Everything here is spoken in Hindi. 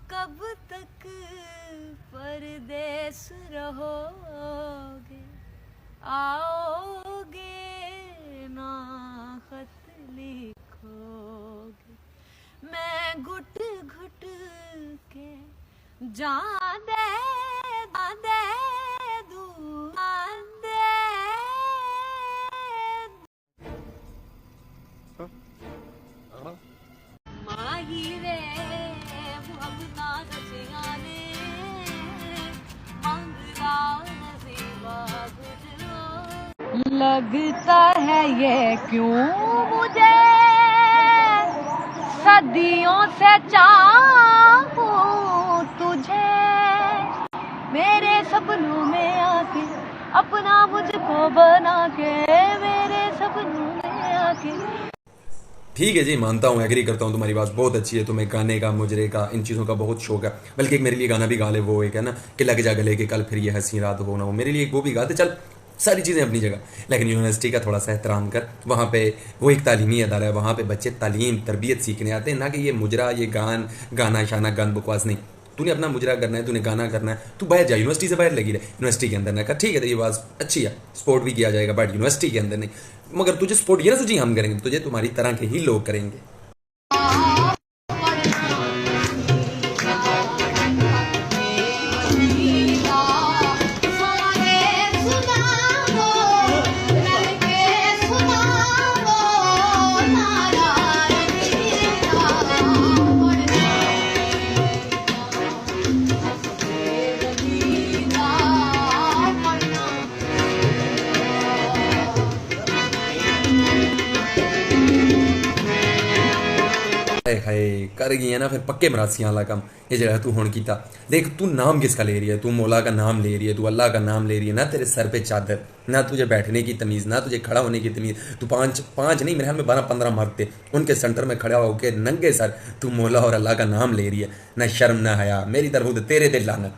कब तक परदेस रहोगे, आओगे ना खत लिखोगे। मैं घुट घुट के जान दे दूं, जान दे। माही रे भगना रसियाने मंगला नसीबा गुजरो। लगता है ये क्यों मुझे सदियों से चाहूं तुझे, मेरे सपनों में आके अपना मुझको बना के, मेरे सपनों में आके। ठीक है जी, मानता हूँ, एग्री करता हूँ, तुम्हारी बात बहुत अच्छी है, तुम्हें गाने का, मुजरे का, इन चीज़ों का बहुत शौक है। बल्कि एक मेरे लिए गाना भी गा ले, वो एक है ना कि लग जा गले कि कल फिर ये हंसी रात हो ना हो, मेरे लिए वो भी गाते। चल, सारी चीज़ें अपनी जगह, लेकिन यूनिवर्सिटी का थोड़ा सा एहतराम कर। वहाँ पे वो एक तालीमी अदारा है, वहाँ पे बच्चे तालीम तरबियत सीखने आते हैं, ना कि ये मुजरा, ये गाना शाना गान बकवास नहीं। तूने अपना मुजरा करना है, तूने गाना करना है, तू बाहर जा, यूनिवर्सिटी से बाहर लगी रहे, यूनिवर्सिटी के अंदर ना कर। ठीक है, तो ये बात अच्छी है, स्पोर्ट भी किया जाएगा बट यूनिवर्सिटी के अंदर नहीं। मगर तुझे सपोर्ट ये ना सोची हम करेंगे, तुझे तुम्हारी तरह के ही लोग करेंगे। हाय कर गई है ना फिर पक्के मरासियां वाला काम ये जगह तू हुण कीता। देख तू नाम किसका ले रही है, तू मौला का नाम ले रही है, तू अल्लाह का नाम ले रही है। ना तेरे सर पे चादर, ना तुझे बैठने की तमीज़, ना तुझे खड़ा होने की तमीज़। तू पाँच पाँच नहीं, मेरे ख्याल में 12-15 मर्द थे, उनके सेंटर में खड़ा होकर नंगे सर तू मौला और अल्लाह का नाम ले रही है। ना शर्म ना हया, मेरी तरफ तेरे दिल लाना।